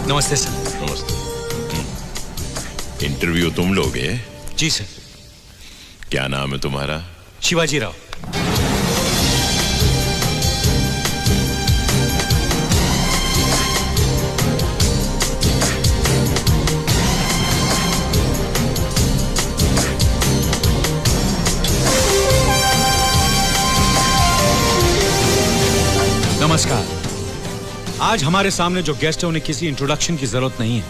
नमस्ते सर। नमस्ते। इंटरव्यू तुम लोगे? जी सर। क्या नाम है तुम्हारा? शिवाजी राव। नमस्कार। आज हमारे सामने जो गेस्ट है उन्हें किसी इंट्रोडक्शन की जरूरत नहीं है।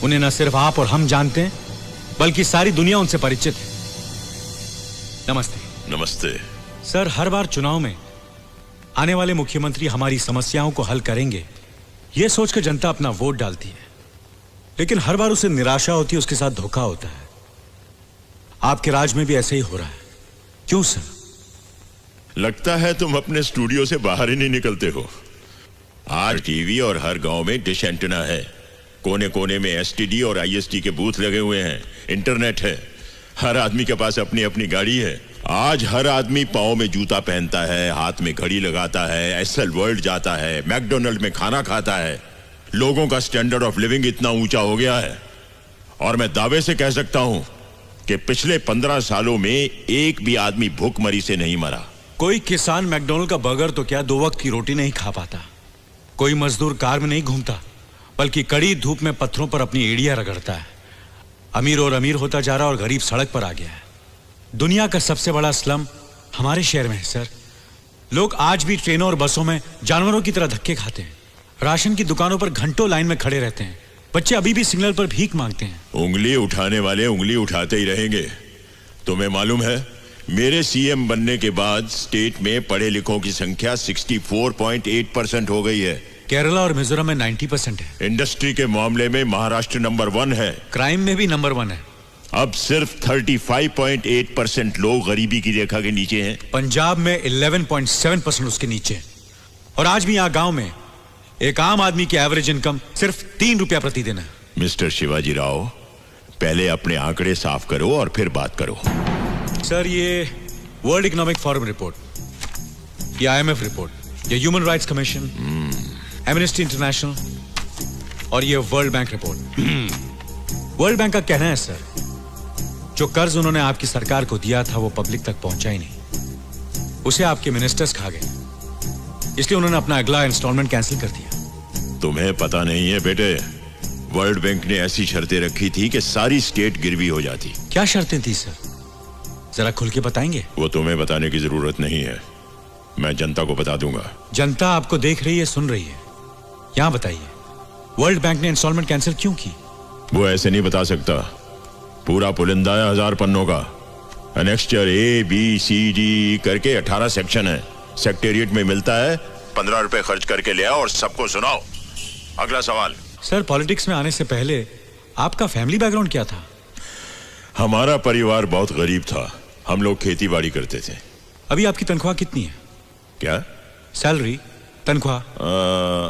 उन्हें न सिर्फ आप और हम जानते हैं बल्कि सारी दुनिया उनसे परिचित है। नमस्ते। नमस्ते। सर, हर बार चुनाव में आने वाले मुख्यमंत्री हमारी समस्याओं को हल करेंगे यह सोचकर जनता अपना वोट डालती है, लेकिन हर बार उसे निराशा होती है, उसके साथ धोखा होता है। आपके राज में भी ऐसे ही हो रहा है, क्यों सर? लगता है तुम अपने स्टूडियो से बाहर ही नहीं निकलते हो। आज टीवी और हर गांव में डिश एंटेना है, कोने कोने में एसटीडी और आईएसटी के बूथ लगे हुए हैं, इंटरनेट है, हर आदमी के पास अपनी अपनी गाड़ी है। आज हर आदमी पाँव में जूता पहनता है, हाथ में घड़ी लगाता है, एसएल वर्ल्ड जाता है, मैकडोनल्ड में खाना खाता है। लोगों का स्टैंडर्ड ऑफ लिविंग इतना ऊंचा हो गया है और मैं दावे से कह सकता हूं कि पिछले 15 सालों में एक भी आदमी भूखमरी से नहीं मरा। कोई किसान मैकडोनल्ड का बर्गर तो क्या 2 वक्त की रोटी नहीं खा पाता। कोई मजदूर कार में नहीं घूमता बल्कि कड़ी धूप में पत्थरों पर अपनी एड़ियां रगड़ता है। अमीर और अमीर होता जा रहा और गरीब सड़क पर आ गया है। दुनिया का सबसे बड़ा स्लम हमारे शहर में है सर। लोग आज भी ट्रेनों और बसों में जानवरों की तरह धक्के खाते हैं। राशन की दुकानों पर घंटों लाइन में खड़े रहते हैं। बच्चे अभी भी सिग्नल पर भीख मांगते हैं। उंगली उठाने वाले उंगली उठाते ही रहेंगे। तुम्हें मालूम है, मेरे सीएम बनने के बाद स्टेट में पढ़े लिखों की संख्या 64.8% हो गई है। केरला और मिजोरम में 90% है। इंडस्ट्री के मामले में महाराष्ट्र नंबर 1 है। क्राइम में भी नंबर 1 है। अब सिर्फ 35.8% लोग गरीबी की रेखा के नीचे हैं। पंजाब में 11.7% उसके नीचे। और आज भी यहाँ गांव में एक आम आदमी की एवरेज इनकम सिर्फ 3 रुपया प्रतिदिन है। मिस्टर शिवाजी राव, पहले अपने आंकड़े साफ करो और फिर बात करो। सर, ये वर्ल्ड इकोनॉमिक फोरम रिपोर्ट, ये IMF रिपोर्ट, ये human rights commission, amnesty international और ये world bank report. World bank का कहना है सर, जो कर्ज उन्होंने आपकी सरकार को दिया था वो पब्लिक तक पहुंचा ही नहीं, उसे आपके मिनिस्टर्स खा गए, इसलिए उन्होंने अपना अगला इंस्टॉलमेंट कैंसिल कर दिया। तुम्हें पता नहीं है बेटे, वर्ल्ड बैंक ने ऐसी शर्तें रखी थी कि सारी स्टेट गिरवी हो जाती। क्या शर्तें थी सर, जरा खुल के बताएंगे? वो तुम्हें बताने की जरूरत नहीं है, मैं जनता को बता दूंगा। जनता आपको देख रही है, सुन रही है। यहां बताइए, वर्ल्ड बैंक ने इंस्टॉलमेंट कैंसिल क्यों की? वो ऐसे नहीं बता सकता। पूरा पुलिंदा है 1000 पन्नों का। एनेक्स्चर ABCD करके 18 सेक्शन है। सेक्रेटेरिएट में मिलता है, 15 रुपए खर्च करके ले आओ और सबको सुनाओ। अगला सवाल। सर, पॉलिटिक्स में आने से पहले आपका फैमिली बैकग्राउंड क्या था? हमारा परिवार बहुत गरीब था, हम लोग खेती बाड़ी करते थे। अभी आपकी तनख्वाह कितनी है? क्या? सैलरी, तनख्वाह?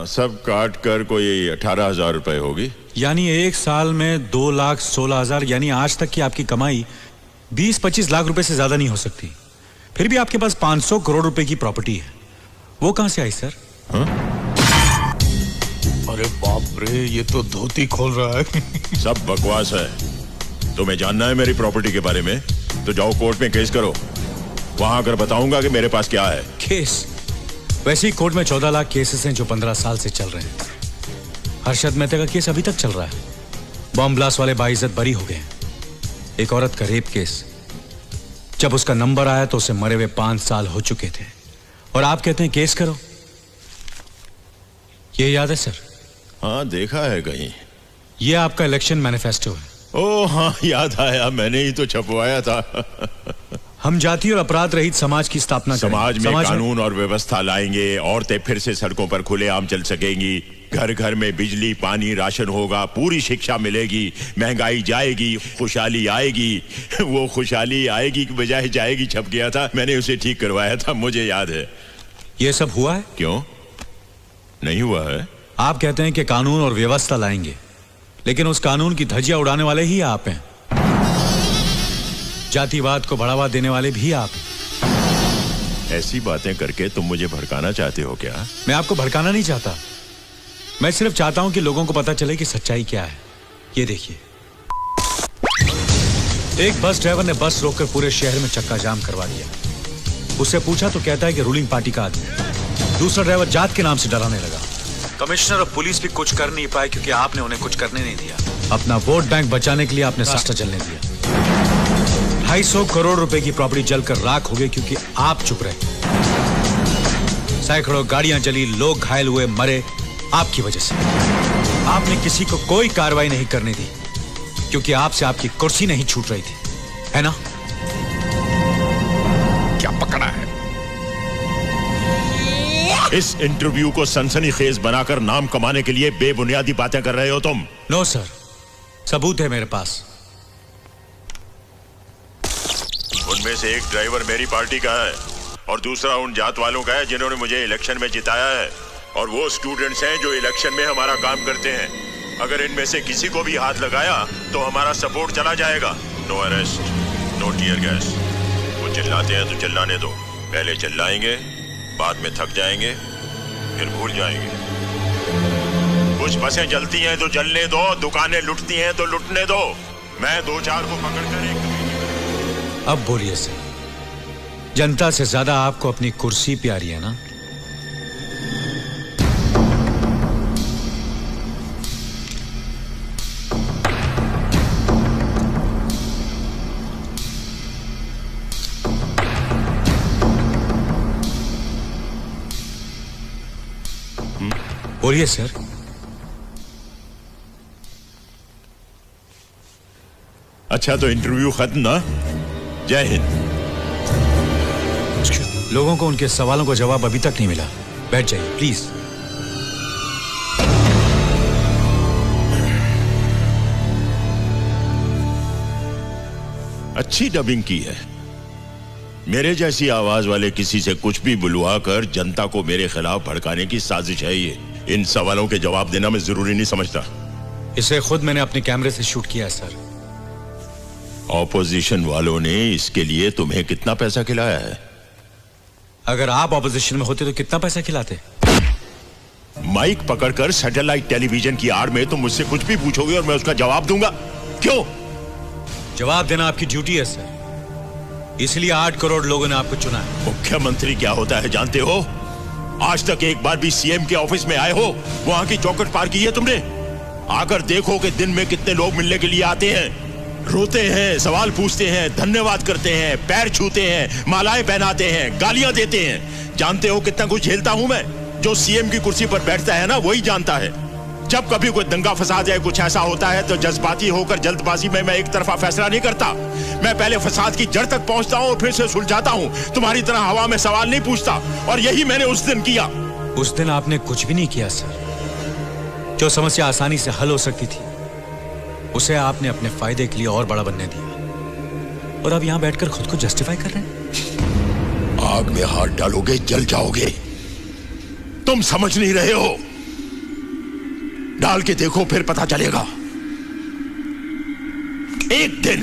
सब काट कर कोई 18,000 रुपए होगी। यानी एक साल में 2,16,000, यानी आज तक की आपकी कमाई 20-25 लाख रुपए से ज्यादा नहीं हो सकती। फिर भी आपके पास 500 करोड़ रुपए की प्रॉपर्टी है, वो कहां से आई सर? अरे बाप रे, ये तो धोती खोल रहा है। सब बकवास है। तुम्हें जानना है मेरी प्रॉपर्टी के बारे में तो जाओ कोर्ट में केस करो, वहां आकर बताऊंगा कि मेरे पास क्या है। केस? वैसे ही कोर्ट में 14 लाख केसेस हैं जो 15 साल से चल रहे हैं। हर्षद मेहता का केस अभी तक चल रहा है। बॉम्ब ब्लास्ट वाले बाइज्जत बरी हो गए। एक औरत का रेप केस, जब उसका नंबर आया तो उसे मरे हुए 5 साल हो चुके थे और आप कहते हैं केस करो। ये याद है सर? हाँ, देखा है कहीं। ये आपका इलेक्शन मैनिफेस्टो है। ओह हाँ, याद आया, मैंने ही तो छपवाया था। हम जाति और अपराध रहित समाज की स्थापना करेंगे। समाज में कानून और व्यवस्था लाएंगे, औरतें फिर से सड़कों पर खुलेआम चल सकेंगी, घर घर में बिजली पानी राशन होगा, पूरी शिक्षा मिलेगी, महंगाई जाएगी, खुशहाली आएगी। वो खुशहाली आएगी की बजाय जाएगी छप गया था, मैंने उसे ठीक करवाया था, मुझे याद है। ये सब हुआ है? क्यों नहीं हुआ है? आप कहते हैं कि कानून और व्यवस्था लाएंगे, लेकिन उस कानून की धज्जियां उड़ाने वाले ही आप हैं। जातिवाद को बढ़ावा देने वाले भी आप हैं। ऐसी बातें करके तुम मुझे भड़काना चाहते हो क्या? मैं आपको भड़काना नहीं चाहता, मैं सिर्फ चाहता हूं कि लोगों को पता चले कि सच्चाई क्या है। ये देखिए, एक बस ड्राइवर ने बस रोककर पूरे शहर में चक्का जाम करवा दिया। उससे पूछा तो कहता है कि रूलिंग पार्टी का आदमी। दूसरा ड्राइवर जात के नाम से डराने लगा। कमिश्नर और पुलिस भी कुछ कर नहीं पाए क्योंकि आपने उन्हें कुछ करने नहीं दिया। अपना वोट बैंक बचाने के लिए आपने रास्ता जलने दिया। 250 करोड़ रुपए की प्रॉपर्टी जलकर राख हो गई क्योंकि आप चुप रहे। सैकड़ों गाड़ियां जली, लोग घायल हुए, मरे आपकी वजह से। आपने किसी को कोई कार्रवाई नहीं करने दी क्योंकि आपसे आपकी कुर्सी नहीं छूट रही थी, है ना? क्या पकड़ा है? इस इंटरव्यू को सनसनीखेज बनाकर नाम कमाने के लिए बेबुनियादी बातें कर रहे हो तुम। नो सर, सबूत है मेरे पास। उनमें से एक ड्राइवर मेरी पार्टी का है और दूसरा उन जात वालों का है जिन्होंने मुझे इलेक्शन में जिताया है, और वो स्टूडेंट्स हैं जो इलेक्शन में हमारा काम करते हैं। अगर इनमें से किसी को भी हाथ लगाया तो हमारा सपोर्ट चला जाएगा। No arrest, no tear gas. वो चिल्लाते हैं तो चिल्लाने दो। पहले चिल्लाएंगे, बाद में थक जाएंगे, फिर भूल जाएंगे। कुछ बसें जलती हैं तो जलने दो, दुकानें लुटती हैं तो लुटने दो। मैं 2-4 को पकड़कर एक। अब बोलिए सर, जनता से ज्यादा आपको अपनी कुर्सी प्यारी है ना? बोलिए सर। अच्छा तो इंटरव्यू खत्म ना? जय हिंद। लोगों को उनके सवालों का जवाब अभी तक नहीं मिला। बैठ जाइए प्लीज। अच्छी डबिंग की है। मेरे जैसी आवाज वाले किसी से कुछ भी बुलवा कर जनता को मेरे खिलाफ भड़काने की साजिश है ये। इन सवालों के जवाब देना मैं जरूरी नहीं समझता। इसे खुद मैंने अपने कैमरे से शूट किया है सर। ऑपोजिशन वालों ने इसके लिए तुम्हें कितना पैसा खिलाया है? अगर आप ऑपोजिशन में होते तो कितना पैसा खिलाते? माइक पकड़कर सैटेलाइट टेलीविजन की आड़ में तुम मुझसे कुछ भी पूछोगे और मैं उसका जवाब दूंगा। क्यों? जवाब देना आपकी ड्यूटी है सर, इसलिए 8 करोड़ लोगों ने आपको चुना है। मुख्यमंत्री क्या होता है जानते हो? आज तक एक बार भी सीएम के ऑफिस में आए हो? वहां की चौखट पार की है तुमने? आकर देखो कि दिन में कितने लोग मिलने के लिए आते हैं, रोते हैं, सवाल पूछते हैं, धन्यवाद करते हैं, पैर छूते हैं, मालाएं पहनाते हैं, गालियां देते हैं। जानते हो कितना कुछ झेलता हूं मैं? जो सीएम की कुर्सी पर बैठता है ना, वही जानता है। जब कभी कोई दंगा फसाद या कुछ ऐसा होता है तो जज्बाती होकर जल्दबाजी में मैं एक तरफा फैसला नहीं करता। मैं पहले फसाद की जड़ तक पहुंचता हूं और फिर से सुलझाता हूं। तुम्हारी तरह हवा में सवाल नहीं पूछता, और यही मैंने उस दिन किया। उस दिन आपने कुछ भी नहीं किया सर। जो समस्या आसानी से हल हो सकती थी उसे आपने अपने फायदे के लिए और बड़ा बनने दिया, और अब यहां बैठकर खुद को जस्टिफाई कर रहे हैं। आग में हाथ डालोगे जल जाओगे। तुम समझ नहीं रहे हो। डाल के देखो फिर पता चलेगा। एक दिन,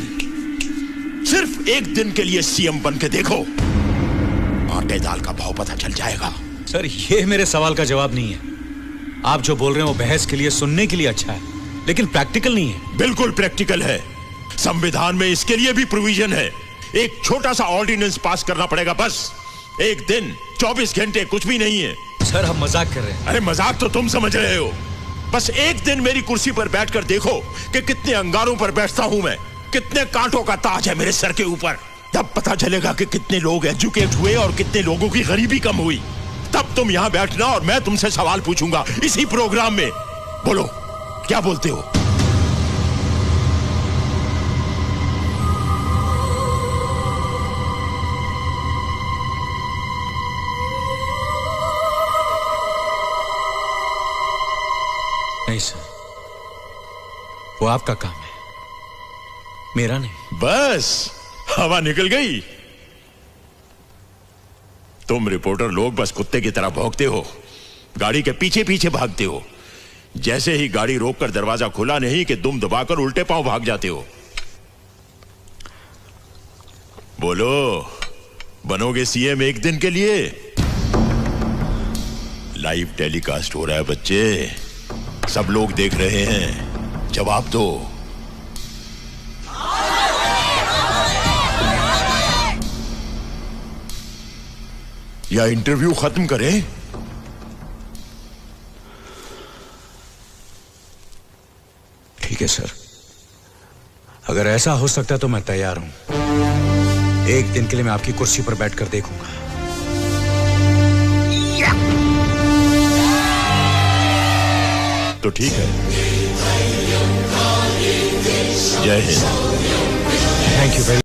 सिर्फ एक दिन के लिए सीएम बन के देखो, आटे दाल का भाव पता चल जाएगा। सर ये मेरे सवाल का जवाब नहीं है। आप जो बोल रहे हैं वो बहस के लिए, सुनने के लिए अच्छा है, लेकिन प्रैक्टिकल नहीं है। बिल्कुल प्रैक्टिकल है। संविधान में इसके लिए भी प्रोविजन है। एक छोटा सा ऑर्डिनेंस पास करना पड़ेगा बस। एक दिन, 24 घंटे, कुछ भी नहीं है। सर हम मजाक कर रहे हैं। अरे मजाक तो तुम समझ रहे हो। बस एक दिन मेरी कुर्सी पर बैठकर देखो कि कितने अंगारों पर बैठता हूं मैं, कितने कांटों का ताज है मेरे सर के ऊपर। तब पता चलेगा कि कितने लोग एजुकेट हुए और कितने लोगों की गरीबी कम हुई। तब तुम यहां बैठना और मैं तुमसे सवाल पूछूंगा इसी प्रोग्राम में। बोलो, क्या बोलते हो? नहीं सर, वो आपका काम है, मेरा नहीं। बस हवा निकल गई। तुम रिपोर्टर लोग बस कुत्ते की तरह भौंकते हो, गाड़ी के पीछे पीछे भागते हो। जैसे ही गाड़ी रोककर दरवाजा खुला नहीं कि दुम दबाकर उल्टे पांव भाग जाते हो। बोलो, बनोगे सीएम एक दिन के लिए? लाइव टेलीकास्ट हो रहा है बच्चे। सब लोग देख रहे हैं, जवाब दो। या इंटरव्यू खत्म करें? ठीक है सर, अगर ऐसा हो सकता तो मैं तैयार हूं। एक दिन के लिए मैं आपकी कुर्सी पर बैठकर देखूंगा। तो ठीक है। जय हिंद। Thank you very